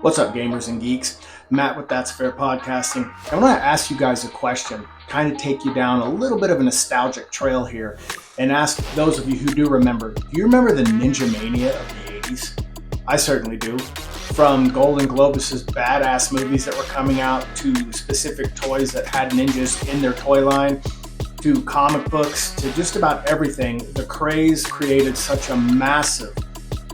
What's up, gamers and geeks? Matt with That's Fair Podcasting. I want to ask you guys a question, kind of take you down a little bit of a nostalgic trail here, and ask those of you who do remember, do you remember the Ninjamania of the 80s? I certainly do. From Golden Globus's badass movies that were coming out, to specific toys that had ninjas in their toy line, to comic books, to just about everything, the Craze created such a massive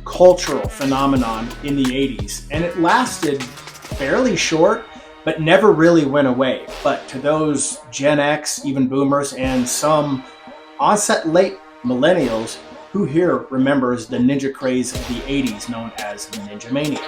cultural phenomenon in the 80s, and it lasted fairly short but never really went away. But to those Gen X, even boomers, and some onset late millennials, who here remembers the ninja craze of the 80s known as Ninjamania?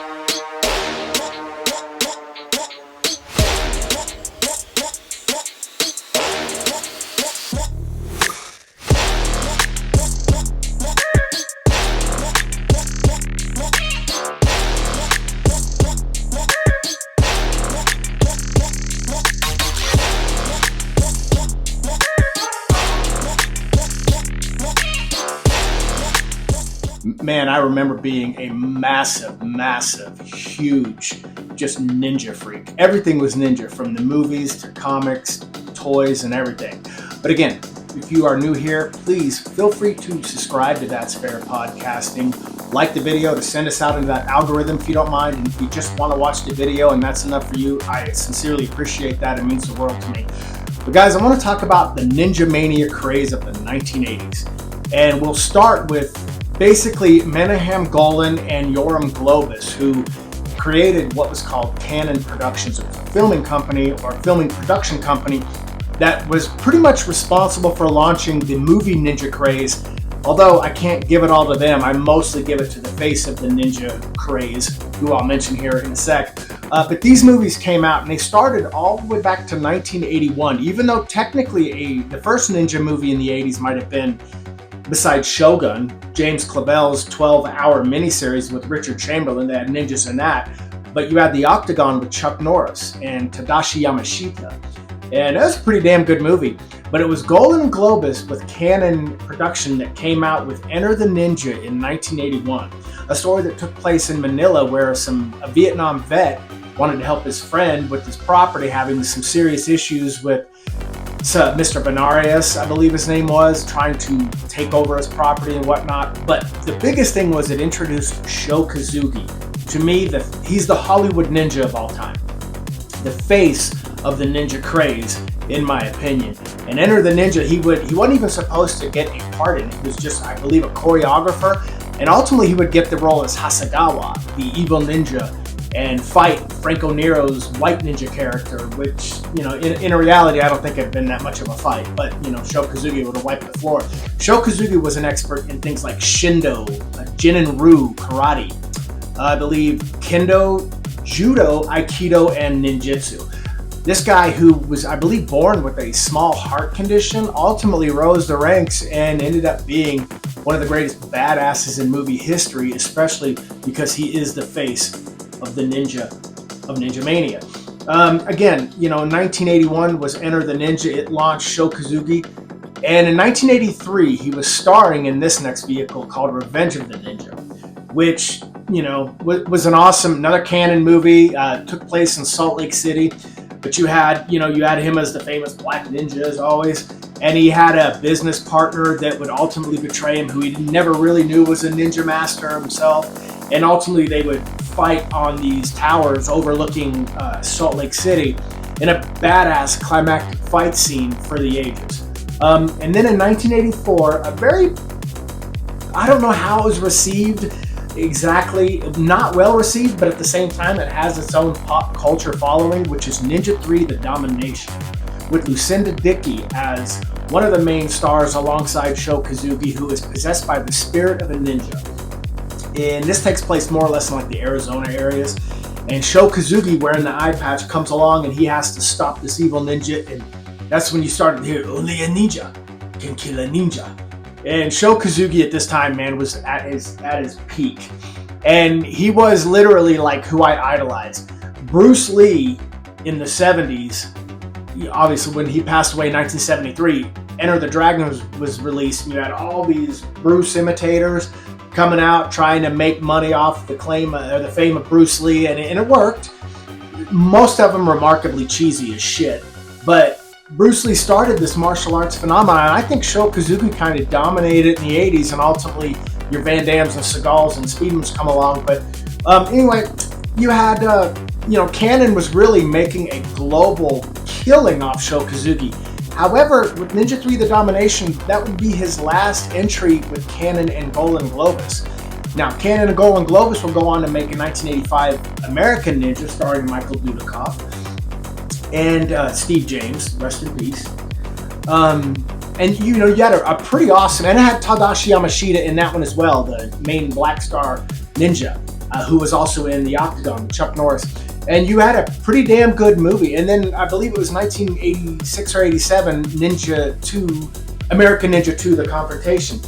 Man, I remember being a massive, huge, just ninja freak. Everything was ninja, from the movies to comics, toys, and everything. But again, if you are new here, please feel free to subscribe to That's Fair Podcasting. Like the video to send us out into that algorithm if you don't mind. And if you just want to watch the video and that's enough for you, I sincerely appreciate that. It means the world to me. But guys, I want to talk about the Ninjamania craze of the 1980s. And we'll start with basically Menahem Golan and Yoram Globus, who created what was called Canon Productions, a filming company or filming production company that was pretty much responsible for launching the movie ninja craze. Although I can't give it all to them, I mostly give it to the face of the ninja craze, who I'll mention here in a sec. But these movies came out and they started all the way back to 1981, even though technically the first ninja movie in the 80s might have been, besides Shogun, James Clavell's 12-hour miniseries with Richard Chamberlain. They had ninjas in that. But you had The Octagon with Chuck Norris and Tadashi Yamashita. And that was a pretty damn good movie. But it was Golden Globus with Canon Production that came out with Enter the Ninja in 1981. A story that took place in Manila, where a Vietnam vet wanted to help his friend with his property, having some serious issues with Mr. Benarius, I believe his name was, trying to take over his property and whatnot. But the biggest thing was it introduced Sho Kosugi. To me, he's the Hollywood ninja of all time. The face of the ninja craze, in my opinion. And Enter the Ninja, he wasn't even supposed to get a part in it. He was just, I believe, a choreographer. And ultimately, he would get the role as Hasegawa, the evil ninja, and fight Franco Nero's white ninja character, which, in reality, I don't think it'd been that much of a fight, but, Sho Kosugi would have wiped the floor. Sho Kosugi was an expert in things like Shindo, Jin-and-Ryu, karate, I believe Kendo, Judo, Aikido, and Ninjutsu. This guy, who was, I believe, born with a small heart condition, ultimately rose the ranks and ended up being one of the greatest badasses in movie history, especially because he is the face of the ninja of Ninjamania. Again, in 1981 was Enter the Ninja. It launched Sho Kosugi. And in 1983, he was starring in this next vehicle called Revenge of the Ninja, which, was an awesome, another Canon movie, took place in Salt Lake City. But you had him as the famous black ninja, as always. And he had a business partner that would ultimately betray him, who he never really knew was a ninja master himself. And ultimately, they would fight on these towers overlooking Salt Lake City in a badass climactic fight scene for the ages. And then in 1984, I don't know how it was received exactly, not well received, but at the same time, it has its own pop culture following, which is Ninja 3: The Domination, with Lucinda Dickey as one of the main stars alongside Sho Kosugi, who is possessed by the spirit of a ninja. And this takes place more or less in like the Arizona areas. And Sho Kosugi, wearing the eye patch, comes along and he has to stop this evil ninja. And that's when you started to hear, only a ninja can kill a ninja. And Sho Kosugi at this time, man, was at his peak. And he was literally like who I idolized. Bruce Lee in the 70s, obviously when he passed away in 1973, Enter the Dragon was released. And you had all these Bruce imitators. coming out trying to make money off the claim or the fame of Bruce Lee, and it worked. Most of them remarkably cheesy as shit, but Bruce Lee started this martial arts phenomenon, and I think Sho Kosugi kind of dominated in the 80s, and ultimately your Van Dams and Seagals and Speedmans come along. But anyway, you had, Canon was really making a global killing off Sho Kosugi. However, with Ninja 3 The Domination, that would be his last entry with Canon and Golan Globus. Now, Canon and Golan Globus will go on to make a 1985 American Ninja starring Michael Dudikoff and Steve James, rest in peace. And you had a pretty awesome, and it had Tadashi Yamashita in that one as well, the main Black Star ninja, who was also in The Octagon with Chuck Norris. And you had a pretty damn good movie. And then I believe it was 1986 or 87, American Ninja 2, The Confrontation.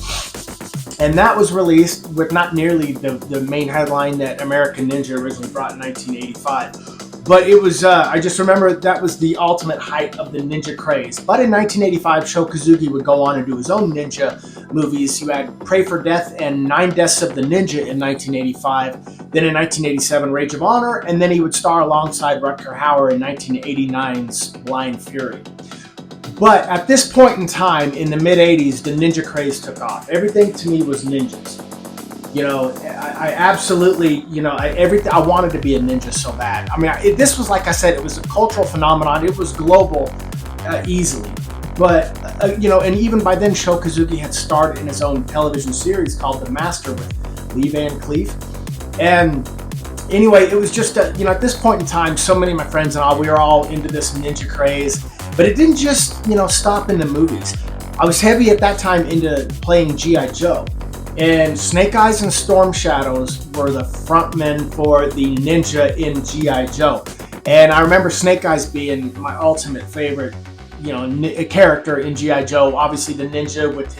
And that was released with not nearly the main headline that American Ninja originally brought in 1985. But it was, I just remember that was the ultimate height of the ninja craze. But in 1985, Sho Kosugi would go on and do his own ninja movies. You had Pray for Death and 9 Deaths of the Ninja in 1985. Then in 1987, Rage of Honor. And then he would star alongside Rutger Hauer in 1989's Blind Fury. But at this point in time, in the mid-'80s, the ninja craze took off. Everything to me was ninjas. I absolutely, I wanted to be a ninja so bad. I mean, this was, like I said, it was a cultural phenomenon. It was global easily. But, and even by then, Sho Kosugi had starred in his own television series called The Master with Lee Van Cleef. And anyway, it was just, at this point in time, so many of my friends and I, we were all into this ninja craze. But it didn't just, stop in the movies. I was heavy at that time into playing G.I. Joe. And Snake Eyes and Storm Shadows were the frontmen for the ninja in G.I. Joe. And I remember Snake Eyes being my ultimate favorite, character in G.I. Joe. Obviously the ninja with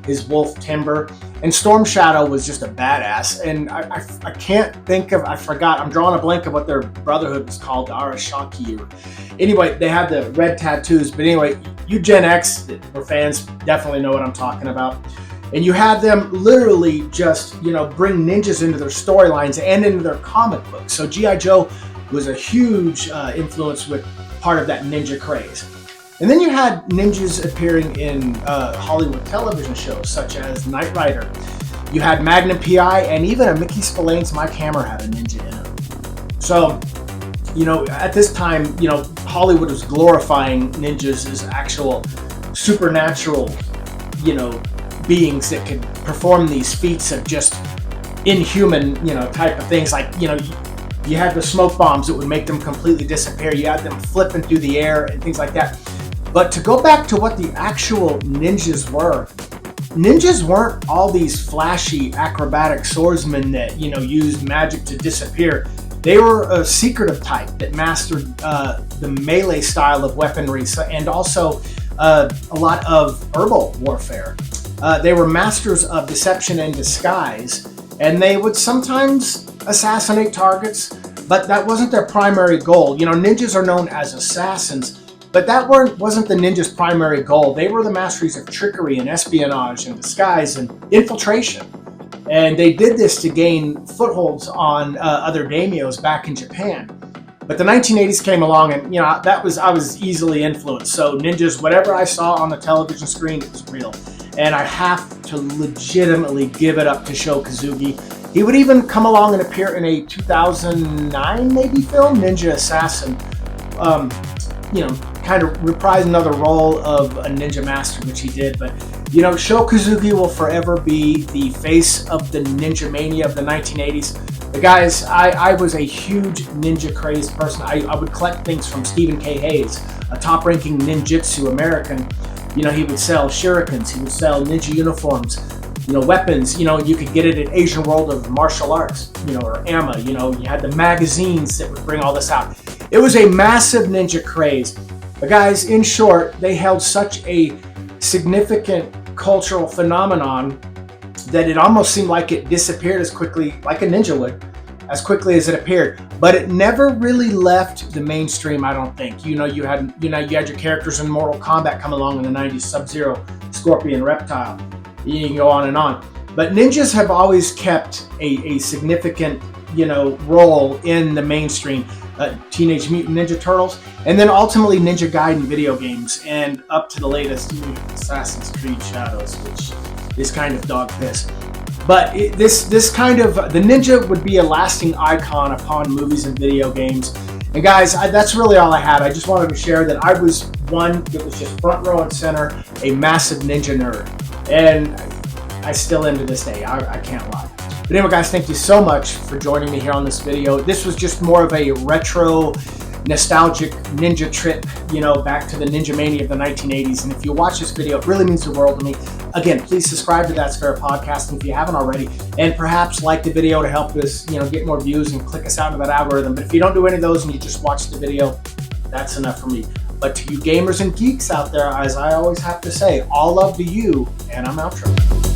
his wolf Timber. And Storm Shadow was just a badass. And I can't think of, I forgot, I'm drawing a blank of what their brotherhood was called, the Arashaki. Anyway, they had the red tattoos. But anyway, you Gen X that were fans definitely know what I'm talking about. And you had them literally just, bring ninjas into their storylines and into their comic books. So G.I. Joe was a huge influence with part of that ninja craze. And then you had ninjas appearing in Hollywood television shows such as Knight Rider. You had Magnum P.I. and even a Mickey Spillane's Mike Hammer had a ninja in it. So, at this time, Hollywood was glorifying ninjas as actual supernatural, beings that could perform these feats of just inhuman, type of things. Like, you had the smoke bombs that would make them completely disappear. You had them flipping through the air and things like that. But to go back to what the actual ninjas weren't all these flashy acrobatic swordsmen that, used magic to disappear. They were a secretive type that mastered the melee style of weaponry and also a lot of herbal warfare. They were masters of deception and disguise, and they would sometimes assassinate targets, but that wasn't their primary goal. Ninjas are known as assassins, but that wasn't the ninjas' primary goal. They were the masters of trickery and espionage and disguise and infiltration. And they did this to gain footholds on other daimyos back in Japan. But the 1980s came along, and I was easily influenced. So ninjas, whatever I saw on the television screen, it was real. And I have to legitimately give it up to Sho Kosugi. He would even come along and appear in a 2009 maybe film, Ninja Assassin. Kind of reprise another role of a ninja master, which he did. But Sho Kosugi will forever be the face of the Ninjamania of the 1980s. But guys, I was a huge ninja crazed person. I would collect things from Stephen K. Hayes, a top-ranking ninjutsu American. He would sell shurikens, he would sell ninja uniforms, weapons. You could get it at Asian World of Martial Arts, or AMA. You had the magazines that would bring all this out. It was a massive ninja craze. But guys, in short, they held such a significant cultural phenomenon that it almost seemed like it disappeared as quickly, like a ninja would, as quickly as it appeared. But it never really left the mainstream, I don't think. You had your characters in Mortal Kombat come along in the 90s, Sub-Zero, Scorpion, Reptile. You can go on and on. But ninjas have always kept a significant, role in the mainstream. Teenage Mutant Ninja Turtles, and then ultimately Ninja Gaiden video games, and up to the latest Assassin's Creed Shadows, which is kind of dog piss. But this kind of, the ninja would be a lasting icon upon movies and video games. And guys, that's really all I had. I just wanted to share that I was one that was just front row and center, a massive ninja nerd. And I still am to this day, I can't lie. But anyway, guys, thank you so much for joining me here on this video. This was just more of a retro, nostalgic ninja trip, back to the Ninjamania of the 1980s. And if you watch this video, it really means the world to me. Again, please subscribe to That's Fair Podcast if you haven't already, and perhaps like the video to help us, get more views and click us out into that algorithm. But if you don't do any of those and you just watch the video, that's enough for me. But to you gamers and geeks out there, as I always have to say, all love to you, and I'm outro.